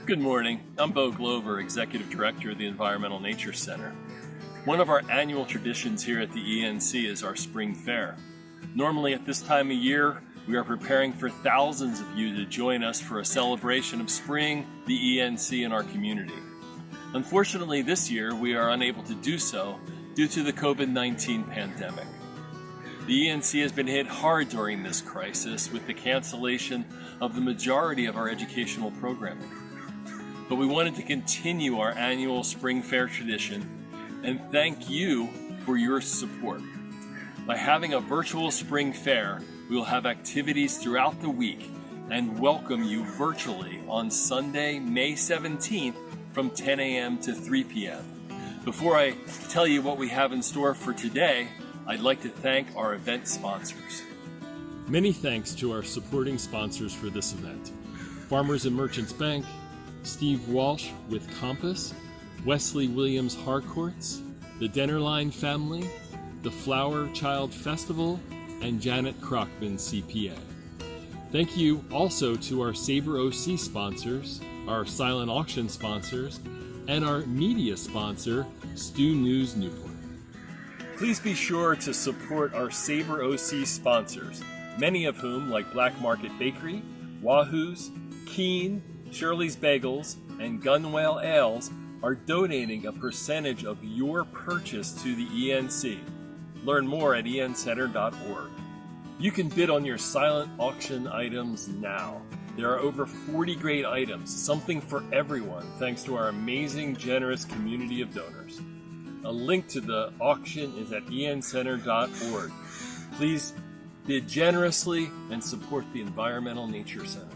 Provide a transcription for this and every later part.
Good morning. I'm Bo Glover, Executive Director of the Environmental Nature Center. One of our annual traditions here at the ENC is our Spring Fair. Normally at this time of year, we are preparing for thousands of you to join us for a celebration of spring, the ENC, and our community. Unfortunately, this year we are unable to do so due to the COVID-19 pandemic. The ENC has been hit hard during this crisis with the cancellation of the majority of our educational programming. But we wanted to continue our annual Spring Fair tradition and thank you for your support. By having a virtual Spring Fair, we will have activities throughout the week and welcome you virtually on Sunday, May 17th from 10 a.m. to 3 p.m. Before I tell you what we have in store for today, I'd like to thank our event sponsors. Many thanks to our supporting sponsors for this event: Farmers and Merchants Bank, Steve Walsh with Compass, Wesley Williams Harcourts, the Dennerline family, the Flower Child Festival, and Janet Crockman CPA. Thank you also to our Savor OC sponsors, our silent auction sponsors, and our media sponsor, Stu News Newport. Please be sure to support our Savor OC sponsors, many of whom, like Black Market Bakery, Wahoo's, Keen, Shirley's Bagels, and Gunwale Ales, are donating a percentage of your purchase to the ENC. Learn more at encenter.org. You can bid on your silent auction items now. There are over 40 great items, something for everyone, thanks to our amazing, generous community of donors. A link to the auction is at encenter.org. Please bid generously and support the Environmental Nature Center.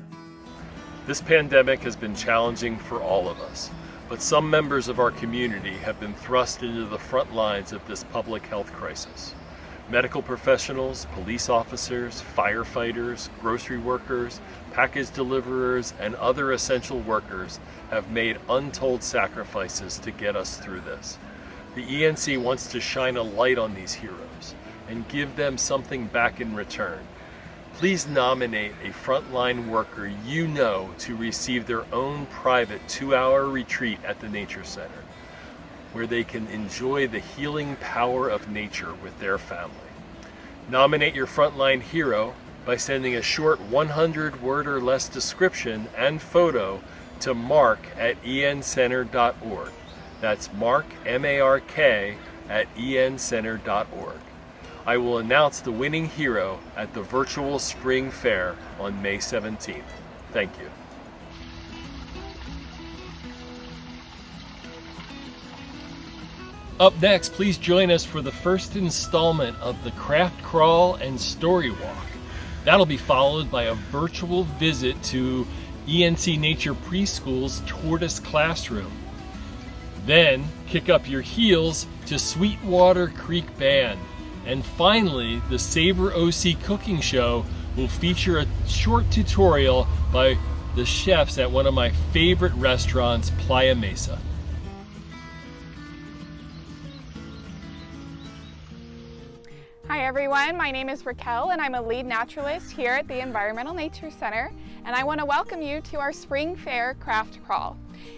This pandemic has been challenging for all of us, but some members of our community have been thrust into the front lines of this public health crisis. Medical professionals, police officers, firefighters, grocery workers, package deliverers, and other essential workers have made untold sacrifices to get us through this. The ENC wants to shine a light on these heroes and give them something back in return. Please nominate a frontline worker you know to receive their own private 2-hour retreat at the Nature Center, where they can enjoy the healing power of nature with their family. Nominate your frontline hero by sending a short 100-word or less description and photo to mark@encenter.org. That's Mark, M-A-R-K, @encenter.org. I will announce the winning hero at the virtual Spring Fair on May 17th. Thank you. Up next, please join us for the first installment of the Craft Crawl and Story Walk. That'll be followed by a virtual visit to ENC Nature Preschool's Tortoise Classroom. Then, kick up your heels to Sweetwater Creek Band. And finally, the Savor OC Cooking Show will feature a short tutorial by the chefs at one of my favorite restaurants, Playa Mesa. Hi everyone, my name is Raquel and I'm a lead naturalist here at the Environmental Nature Center, and I want to welcome you to our Spring Fair Craft Crawl.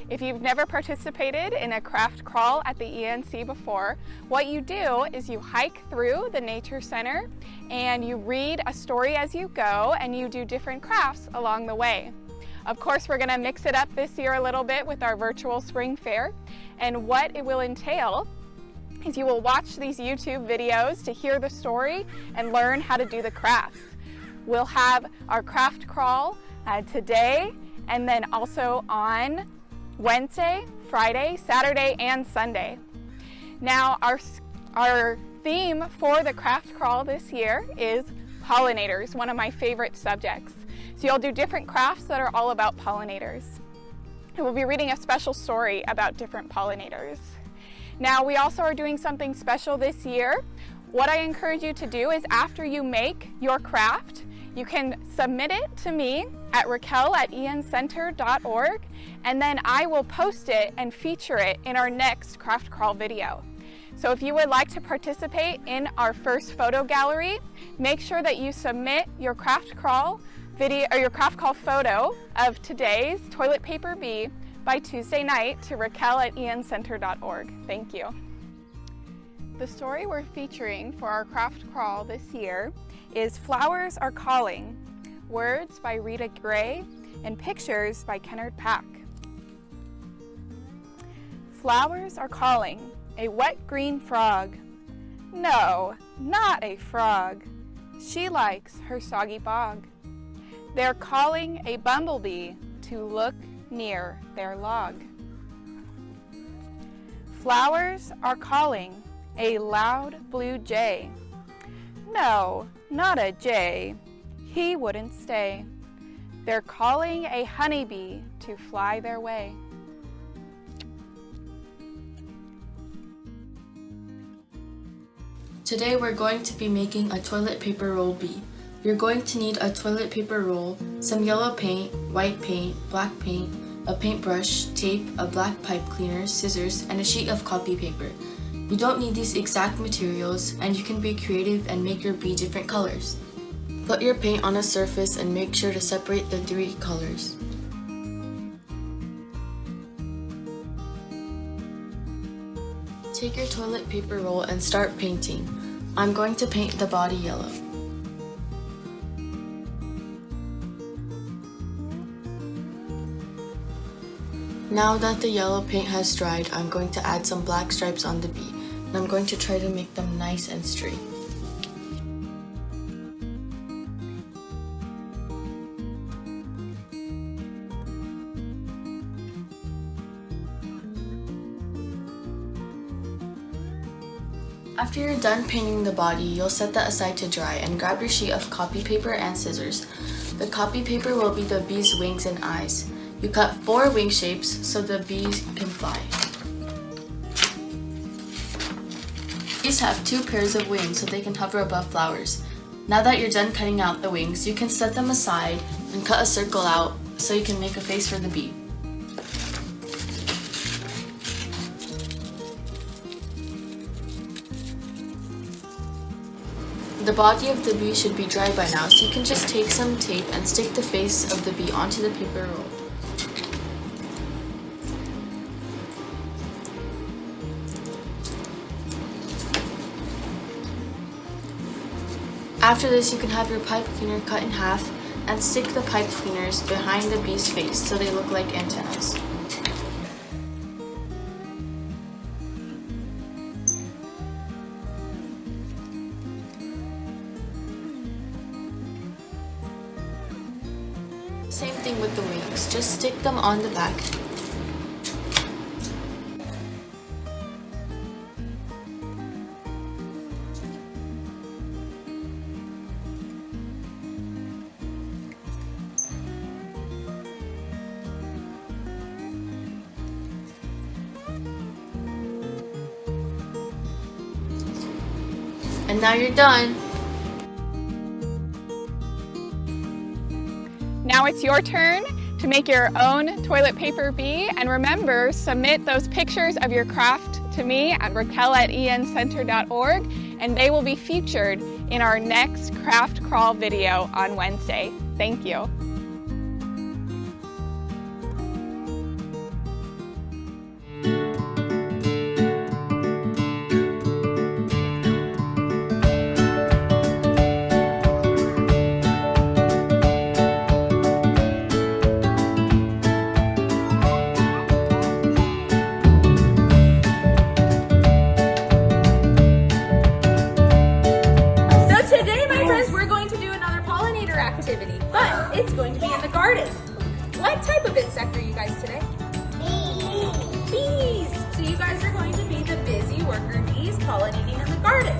If you've never participated in a craft crawl at the ENC before, what you do is you hike through the Nature Center and you read a story as you go and you do different crafts along the way. Of course, we're going to mix it up this year a little bit with our virtual Spring Fair, and what it will entail is you will watch these YouTube videos to hear the story and learn how to do the crafts. We'll have our craft crawl today and then also on Wednesday, Friday, Saturday, and Sunday. Now our theme for the craft crawl this year is pollinators, one of my favorite subjects. So you'll do different crafts that are all about pollinators. And we'll be reading a special story about different pollinators. Now we also are doing something special this year. What I encourage you to do is after you make your craft, you can submit it to me at raquel@encenter.org, and then I will post it and feature it in our next craft crawl video. So if you would like to participate in our first photo gallery, make sure that you submit your craft crawl video or your craft crawl photo of today's toilet paper bee by Tuesday night to Raquel at encenter.org. Thank you. The story we're featuring for our craft crawl this year is Flowers Are Calling, words by Rita Gray and pictures by Kennard Pack. Flowers are calling, a wet green frog. No, not a frog. She likes her soggy bog. They're calling a bumblebee to look near their log. Flowers are calling a loud blue jay. No, not a jay. He wouldn't stay. They're calling a honeybee to fly their way. Today we're going to be making a toilet paper roll bee. You're going to need a toilet paper roll, some yellow paint, white paint, black paint, a paintbrush, tape, a black pipe cleaner, scissors, and a sheet of copy paper. You don't need these exact materials, and you can be creative and make your bee different colors. Put your paint on a surface and make sure to separate the 3 colors. Take your toilet paper roll and start painting. I'm going to paint the body yellow. Now that the yellow paint has dried, I'm going to add some black stripes on the bee, and I'm going to try to make them nice and straight. After you're done painting the body, you'll set that aside to dry and grab your sheet of copy paper and scissors. The copy paper will be the bee's wings and eyes. You cut 4 wing shapes so the bees can fly. Bees have 2 pairs of wings so they can hover above flowers. Now that you're done cutting out the wings, you can set them aside and cut a circle out so you can make a face for the bee. The body of the bee should be dry by now, so you can just take some tape and stick the face of the bee onto the paper roll. After this, you can have your pipe cleaner cut in half and stick the pipe cleaners behind the bee's face so they look like antennas. Same thing with the wings, just stick them on the back. And now you're done! Now it's your turn to make your own toilet paper bee, and remember, submit those pictures of your craft to me at Raquel at encenter.org, and they will be featured in our next craft crawl video on Wednesday. Thank you. Activity, but it's going to be in the garden. What type of insect are you guys today? Bees. Bees. So you guys are going to be the busy worker bees pollinating in the garden.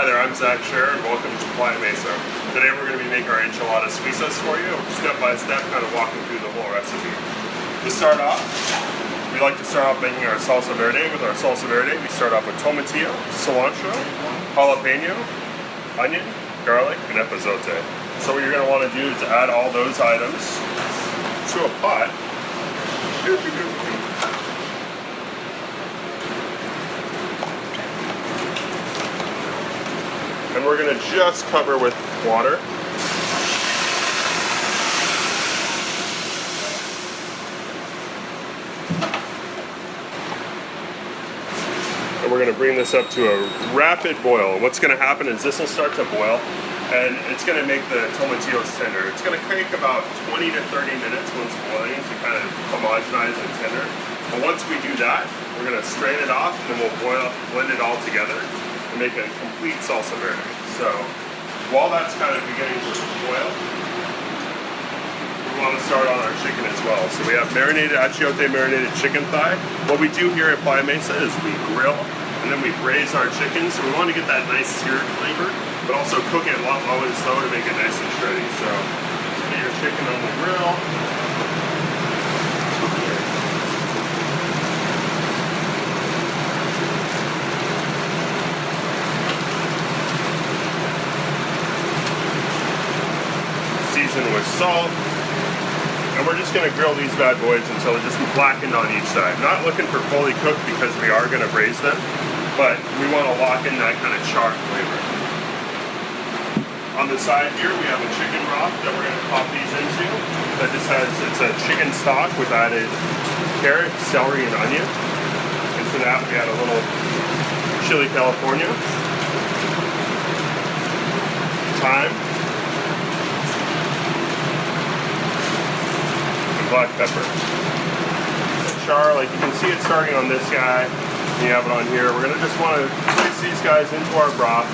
Hi there, I'm Faire, and welcome to Playa Mesa. Today we're going to be making our enchiladas suizas for you, step by step, kind of walking through the whole recipe. To start off, we like to start off making our salsa verde. With our salsa verde, we start off with tomatillo, cilantro, jalapeno, onion, garlic, and epazote. So what you're going to want to do is add all those items to a pot. And we're going to just cover with water. And we're going to bring this up to a rapid boil. And what's going to happen is this will start to boil, and it's going to make the tomatillos tender. It's going to take about 20 to 30 minutes once boiling to kind of homogenize and tender. But once we do that, we're going to strain it off, and then we'll blend it all together and make a complete salsa verde. So while that's kind of beginning to boil, we want to start on our chicken as well. So we have achiote marinated chicken thigh. What we do here at Playa Mesa is we grill and then we braise our chicken. So we want to get that nice seared flavor, but also cook it a lot low and slow to make it nice and shreddy. So get your chicken on the grill. With salt, and we're just going to grill these bad boys until they're just blackened on each side. Not looking for fully cooked because we are going to braise them, but we want to lock in that kind of charred flavor. On the side here, we have a chicken broth that we're going to pop these into. That just has, it's a chicken stock with added carrot, celery, and onion. And for that, we add a little chili California, thyme, black pepper. The char, like you can see it starting on this guy, and you have it on here. We're gonna just want to place these guys into our broth.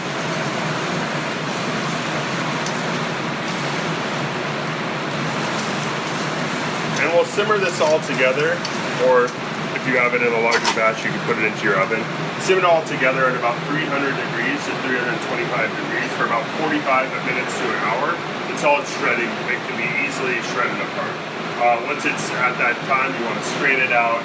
And we'll simmer this all together, or if you have it in a larger batch, you can put it into your oven. Simmer it all together at about 300 degrees to 325 degrees for about 45 minutes to an hour until it's shredding. It can be easily shredded apart. Once it's at that time, you want to strain it out,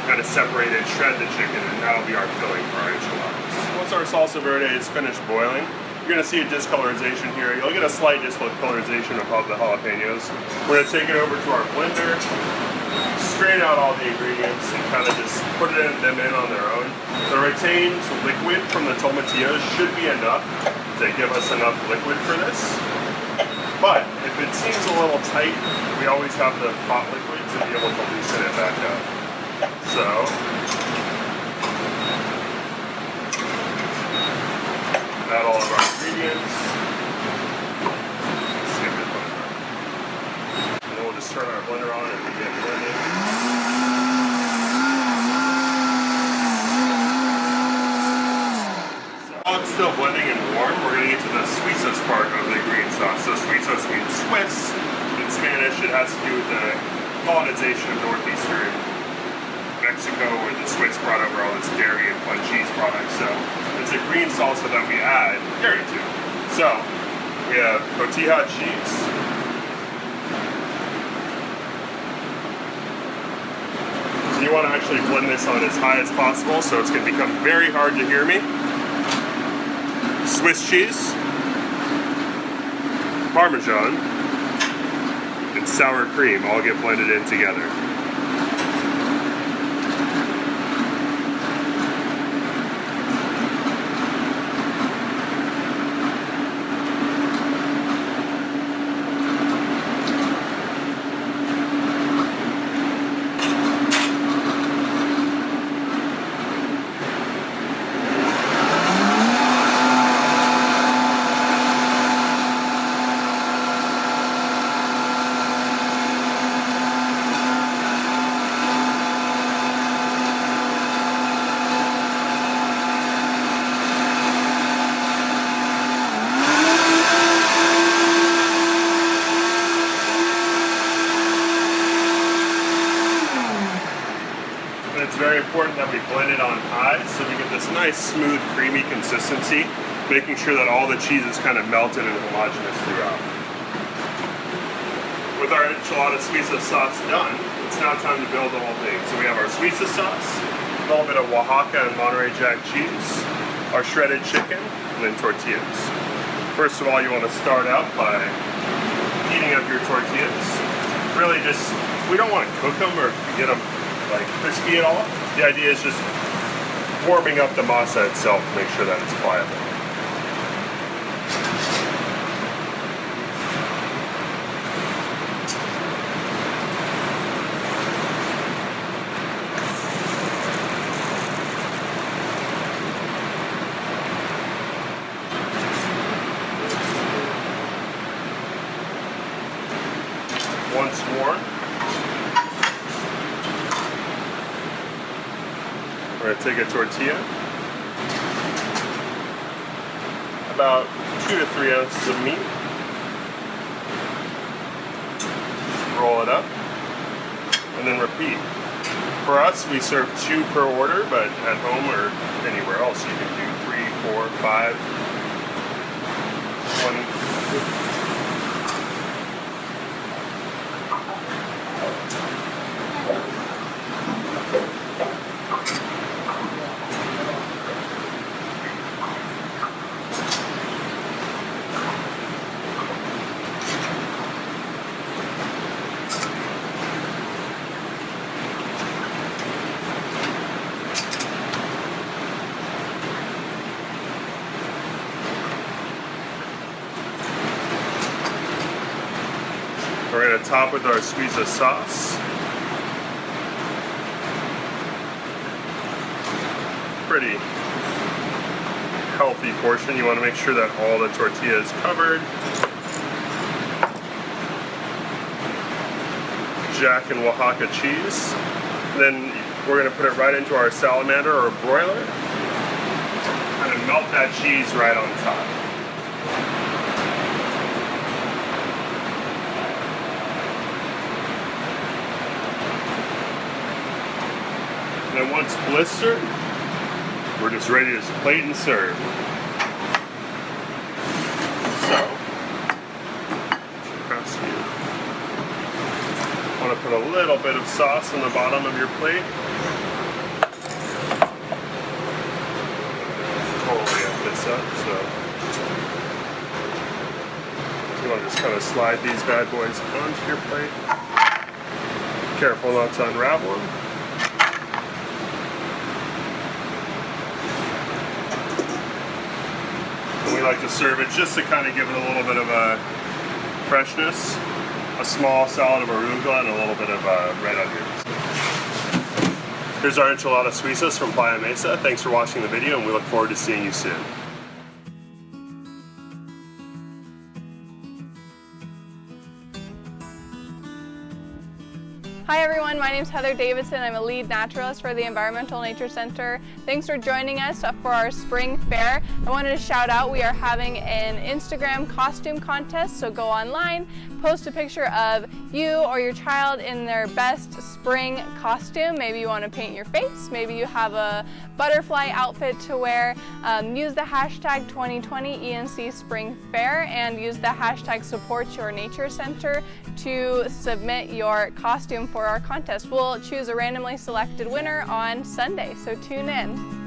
kind of separate it, shred the chicken, and that'll be our filling for our enchiladas. Once our salsa verde is finished boiling, you're going to see a discolorization here. You'll get a slight discolorization of all the jalapenos. We're going to take it over to our blender, strain out all the ingredients and kind of just put them in on their own. The retained liquid from the tomatillos should be enough to give us enough liquid for this. But if it seems a little tight, we always have the pot liquid to be able to loosen it back up. So, add all of our ingredients. Skip it. And then we'll just turn our blender on and begin blending. While it's still blending and warm, we're going to get to the sweet sauce part of the green sauce. So sweet sauce means Swiss. In Spanish, it has to do with the colonization of northeastern Mexico, where the Swiss brought over all this dairy and fun cheese products. So it's a green salsa that we add dairy to. So we have tortilla cheese. You want to actually blend this on as high as possible, so it's going to become very hard to hear me. Swiss cheese, Parmesan, and sour cream all get blended in together. It's very important that we blend it on high so we get this nice, smooth, creamy consistency, making sure that all the cheese is kind of melted and homogeneous throughout. With our enchilada Suiza sauce done, it's now time to build the whole thing. So we have our Suiza sauce, a little bit of Oaxaca and Monterey Jack cheese, our shredded chicken, and then tortillas. First of all, you want to start out by heating up your tortillas. Really just, we don't want to cook them or get them like crispy at all. The idea is just warming up the masa itself to make sure that it's pliable. Once more, we're going to take a tortilla, about 2 to 3 ounces of meat, roll it up, and then repeat. For us, we serve 2 per order, but at home or anywhere else, you can do 3, 4, 5, 1. We're going to top with our Suiza sauce. Pretty healthy portion. You want to make sure that all the tortilla is covered. Jack and Oaxaca cheese. Then we're going to put it right into our salamander or broiler. Kind of melt that cheese right on top. And then once blistered, we're just ready to plate and serve. So, want to put a little bit of sauce on the bottom of your plate. Totally up this up, so you want to just kind of slide these bad boys onto your plate. Careful not to unravel them. And we like to serve it just to kind of give it a little bit of a freshness. A small salad of arugula and a little bit of red onions. Here's our enchilada suizas from Playa Mesa. Thanks for watching the video, and we look forward to seeing you soon. Hi everyone, my name is Heather Davidson. I'm a lead naturalist for the Environmental Nature Center. Thanks for joining us for our spring fair. I wanted to shout out we are having an Instagram costume contest, so go online, post a picture of you or your child in their best spring costume. Maybe you want to paint your face, maybe you have a butterfly outfit to wear. Use the hashtag 2020 ENC Spring Fair and use the hashtag #SupportYourNatureCenter to submit your costume for our contest. We'll choose a randomly selected winner on Sunday, so tune in.